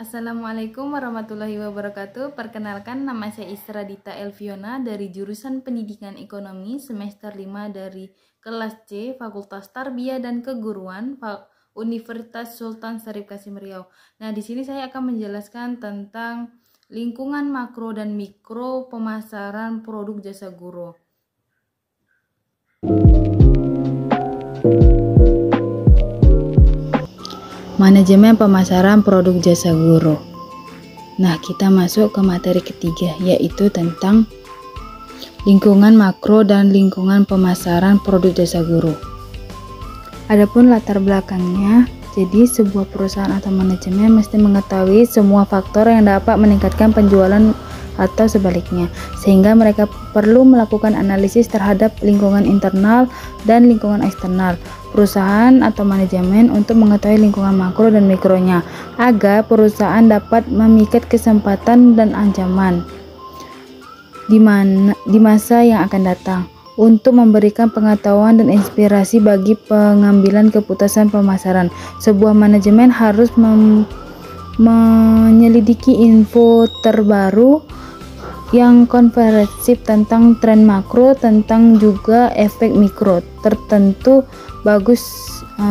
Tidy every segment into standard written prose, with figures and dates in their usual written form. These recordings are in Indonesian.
Assalamualaikum warahmatullahi wabarakatuh. Perkenalkan, nama saya Isra Dita Elviona dari jurusan Pendidikan Ekonomi semester 5 dari kelas C, Fakultas Tarbiyah dan Keguruan, Universitas Sultan Syarif Kasim Riau. Nah, di sini saya akan menjelaskan tentang lingkungan makro dan mikro pemasaran produk jasa guru. Manajemen pemasaran produk jasa guru. Nah, kita masuk ke materi ketiga, yaitu tentang lingkungan makro dan lingkungan pemasaran produk jasa guru. Adapun latar belakangnya, jadi sebuah perusahaan atau manajemen mesti mengetahui semua faktor yang dapat meningkatkan penjualan atau sebaliknya, sehingga mereka perlu melakukan analisis terhadap lingkungan internal dan lingkungan eksternal perusahaan atau manajemen untuk mengetahui lingkungan makro dan mikronya, agar perusahaan dapat memikat kesempatan dan ancaman di masa yang akan datang, untuk memberikan pengetahuan dan inspirasi bagi pengambilan keputusan pemasaran. Sebuah manajemen harus menyelidiki info terbaru yang komprehensif tentang tren makro, tentang juga efek mikro tertentu bagus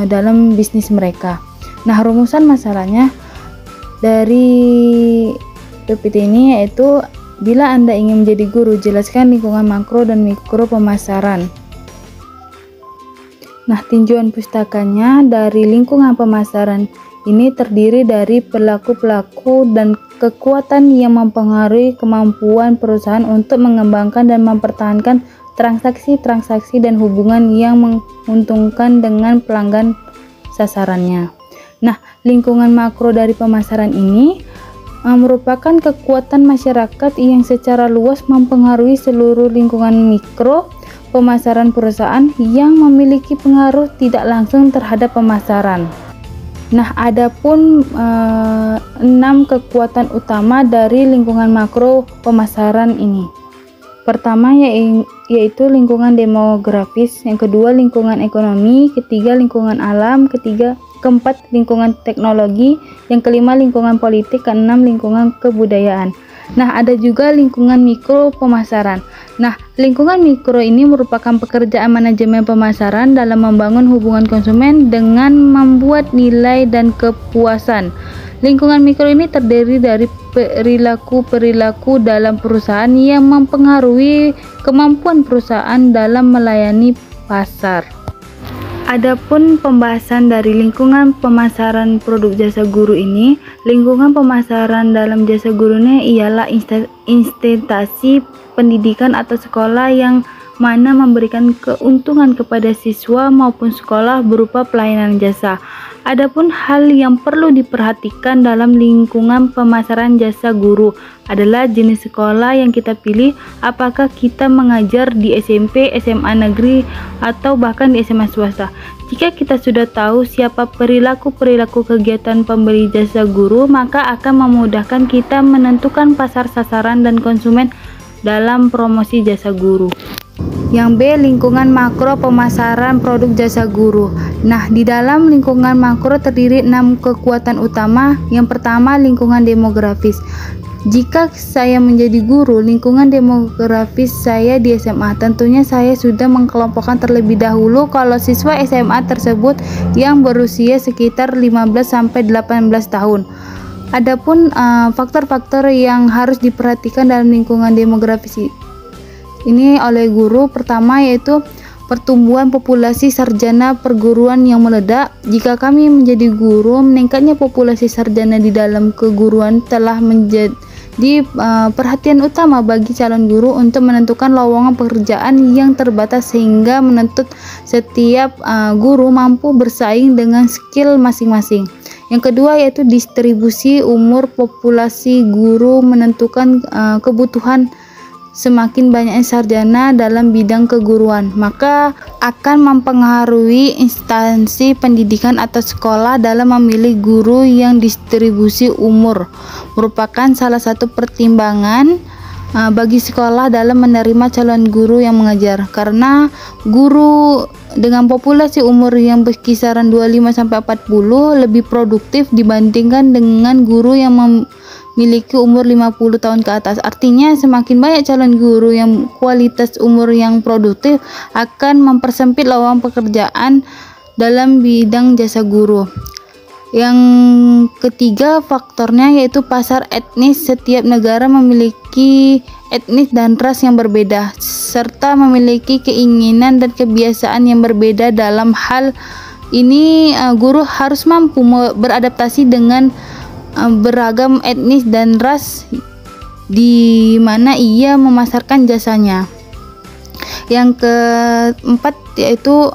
dalam bisnis mereka. Nah, rumusan masalahnya dari PPT ini yaitu, bila Anda ingin menjadi guru, jelaskan lingkungan makro dan mikro pemasaran. Nah, tinjauan pustakanya dari lingkungan pemasaran ini terdiri dari pelaku-pelaku dan kekuatan yang mempengaruhi kemampuan perusahaan untuk mengembangkan dan mempertahankan transaksi-transaksi dan hubungan yang menguntungkan dengan pelanggan sasarannya. Nah, lingkungan makro dari pemasaran ini merupakan kekuatan masyarakat yang secara luas mempengaruhi seluruh lingkungan mikro pemasaran perusahaan yang memiliki pengaruh tidak langsung terhadap pemasaran. Nah, adapun 6 kekuatan utama dari lingkungan makro pemasaran ini. Pertama yaitu lingkungan demografis, yang kedua lingkungan ekonomi, ketiga lingkungan alam, keempat lingkungan teknologi, yang kelima lingkungan politik, keenam lingkungan kebudayaan. Nah, ada juga lingkungan mikro pemasaran. Nah, lingkungan mikro ini merupakan pekerjaan manajemen pemasaran dalam membangun hubungan konsumen dengan membuat nilai dan kepuasan. Lingkungan mikro ini terdiri dari perilaku-perilaku dalam perusahaan yang mempengaruhi kemampuan perusahaan dalam melayani pasar. Adapun pembahasan dari lingkungan pemasaran produk jasa guru ini, lingkungan pemasaran dalam jasa gurunya ialah instansi pendidikan atau sekolah yang mana memberikan keuntungan kepada siswa maupun sekolah berupa pelayanan jasa. Adapun hal yang perlu diperhatikan dalam lingkungan pemasaran jasa guru adalah jenis sekolah yang kita pilih, apakah kita mengajar di SMP, SMA negeri, atau bahkan di SMA swasta. Jika kita sudah tahu siapa perilaku-perilaku kegiatan pembeli jasa guru, maka akan memudahkan kita menentukan pasar sasaran dan konsumen dalam promosi jasa guru. Yang B, lingkungan makro pemasaran produk jasa guru. Nah, di dalam lingkungan makro terdiri 6 kekuatan utama. Yang pertama, lingkungan demografis. Jika saya menjadi guru, lingkungan demografis saya di SMA, tentunya saya sudah mengkelompokkan terlebih dahulu kalau siswa SMA tersebut yang berusia sekitar 15-18 tahun. Adapun faktor-faktor yang harus diperhatikan dalam lingkungan demografis ini oleh guru, pertama yaitu pertumbuhan populasi sarjana perguruan yang meledak. Jika kami menjadi guru, meningkatnya populasi sarjana di dalam keguruan telah menjadi perhatian utama bagi calon guru untuk menentukan lowongan pekerjaan yang terbatas, sehingga menuntut setiap guru mampu bersaing dengan skill masing-masing. Yang kedua yaitu distribusi umur populasi guru menentukan kebutuhan. Semakin banyaknya sarjana dalam bidang keguruan, maka akan mempengaruhi instansi pendidikan atau sekolah dalam memilih guru. Yang distribusi umur merupakan salah satu pertimbangan bagi sekolah dalam menerima calon guru yang mengajar, karena guru dengan populasi umur yang berkisaran 25-40 lebih produktif dibandingkan dengan guru yang memiliki umur 50 tahun ke atas. Artinya semakin banyak calon guru yang kualitas umur yang produktif akan mempersempit lowongan pekerjaan dalam bidang jasa guru. Yang ketiga faktornya yaitu pasar etnis. Setiap negara memiliki etnis dan ras yang berbeda, serta memiliki keinginan dan kebiasaan yang berbeda. Dalam hal ini, guru harus mampu beradaptasi dengan beragam etnis dan ras di mana ia memasarkan jasanya. Yang keempat yaitu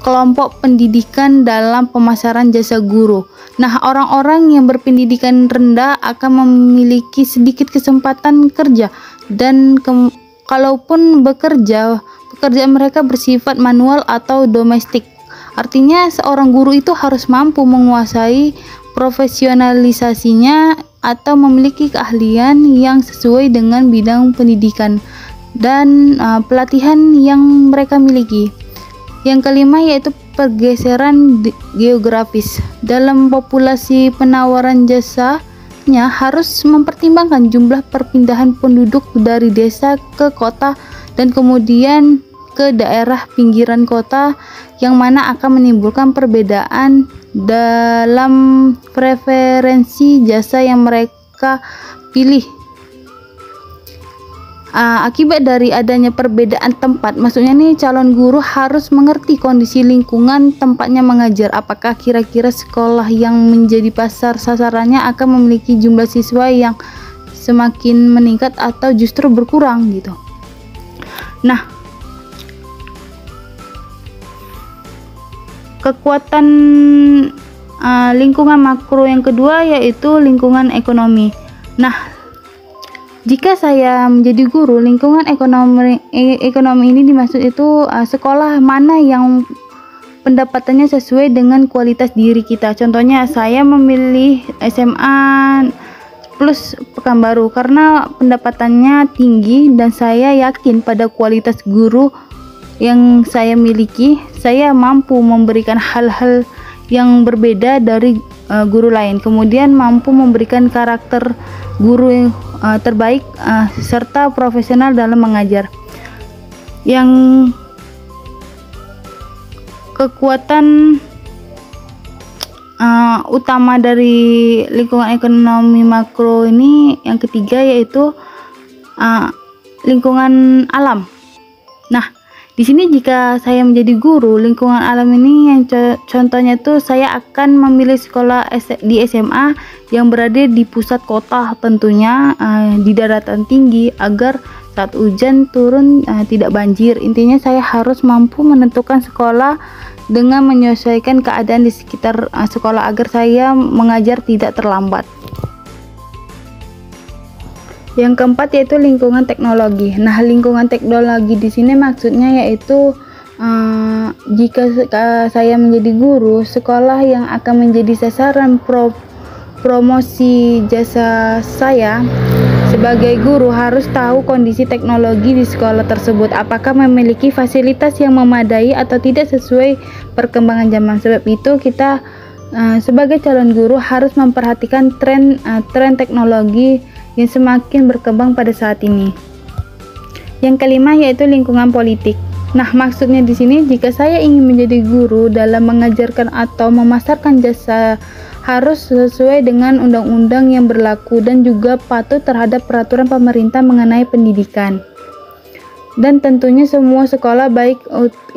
kelompok pendidikan dalam pemasaran jasa guru. Nah, orang-orang yang berpendidikan rendah akan memiliki sedikit kesempatan kerja, dan kalaupun bekerja, pekerjaan mereka bersifat manual atau domestik. Artinya seorang guru itu harus mampu menguasai profesionalisasinya atau memiliki keahlian yang sesuai dengan bidang pendidikan dan pelatihan yang mereka miliki. Yang kelima yaitu pergeseran geografis. Dalam populasi penawaran jasanya harus mempertimbangkan jumlah perpindahan penduduk dari desa ke kota dan kemudian ke daerah pinggiran kota, yang mana akan menimbulkan perbedaan dalam preferensi jasa yang mereka pilih. Akibat dari adanya perbedaan tempat, maksudnya nih calon guru harus mengerti kondisi lingkungan tempatnya mengajar. Apakah kira-kira sekolah yang menjadi pasar sasarannya akan memiliki jumlah siswa yang semakin meningkat atau justru berkurang gitu. Nah, kekuatan lingkungan makro yang kedua yaitu lingkungan ekonomi. Nah, jika saya menjadi guru, lingkungan ekonomi ini dimaksud itu sekolah mana yang pendapatannya sesuai dengan kualitas diri kita. Contohnya saya memilih SMA Plus Pekanbaru karena pendapatannya tinggi dan saya yakin pada kualitas guru yang saya miliki. Saya mampu memberikan hal-hal yang berbeda dari guru lain, kemudian mampu memberikan karakter guru yang terbaik serta profesional dalam mengajar. Yang kekuatan utama dari lingkungan ekonomi makro ini yang ketiga yaitu lingkungan alam. Nah, di sini jika saya menjadi guru, lingkungan alam ini yang contohnya tuh saya akan memilih sekolah di SMA yang berada di pusat kota, tentunya di daratan tinggi agar saat hujan turun tidak banjir. Intinya saya harus mampu menentukan sekolah dengan menyesuaikan keadaan di sekitar sekolah agar saya mengajar tidak terlambat. Yang keempat yaitu lingkungan teknologi. Nah, lingkungan teknologi di sini maksudnya yaitu jika saya menjadi guru, sekolah yang akan menjadi sasaran promosi jasa saya sebagai guru harus tahu kondisi teknologi di sekolah tersebut, apakah memiliki fasilitas yang memadai atau tidak sesuai perkembangan zaman. Sebab itu kita sebagai calon guru harus memperhatikan tren teknologi yang semakin berkembang pada saat ini. Yang kelima yaitu lingkungan politik. Nah, maksudnya di sini jika saya ingin menjadi guru dalam mengajarkan atau memasarkan jasa harus sesuai dengan undang-undang yang berlaku dan juga patuh terhadap peraturan pemerintah mengenai pendidikan. Dan tentunya semua sekolah baik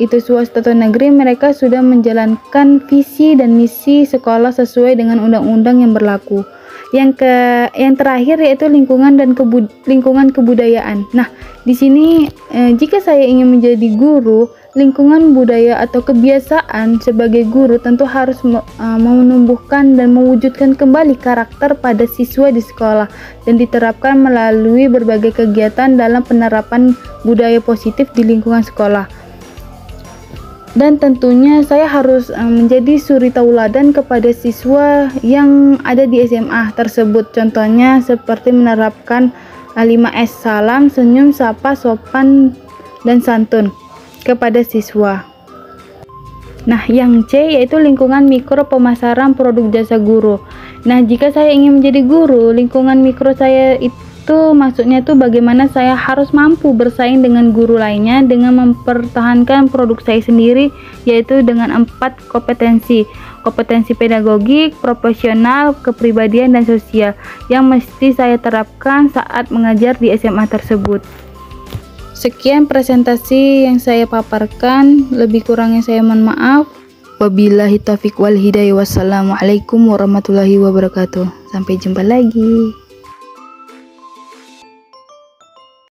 itu swasta atau negeri, mereka sudah menjalankan visi dan misi sekolah sesuai dengan undang-undang yang berlaku. Yang terakhir yaitu lingkungan dan lingkungan kebudayaan. Nah, di sini jika saya ingin menjadi guru, lingkungan budaya atau kebiasaan sebagai guru tentu harus menumbuhkan dan mewujudkan kembali karakter pada siswa di sekolah dan diterapkan melalui berbagai kegiatan dalam penerapan budaya positif di lingkungan sekolah. Dan tentunya saya harus menjadi suri tauladan kepada siswa yang ada di SMA tersebut. Contohnya seperti menerapkan A5S, salam, senyum, sapa, sopan, dan santun kepada siswa. Nah, yang C yaitu lingkungan mikro pemasaran produk jasa guru. Nah, jika saya ingin menjadi guru, lingkungan mikro saya itu maksudnya itu bagaimana saya harus mampu bersaing dengan guru lainnya dengan mempertahankan produk saya sendiri, yaitu dengan 4 kompetensi. Kompetensi pedagogik, profesional, kepribadian, dan sosial yang mesti saya terapkan saat mengajar di SMA tersebut. Sekian presentasi yang saya paparkan, lebih kurangnya saya mohon maaf. Wabillahi taufiq wal hidayah. Wassalamualaikum warahmatullahi wabarakatuh. Sampai jumpa lagi.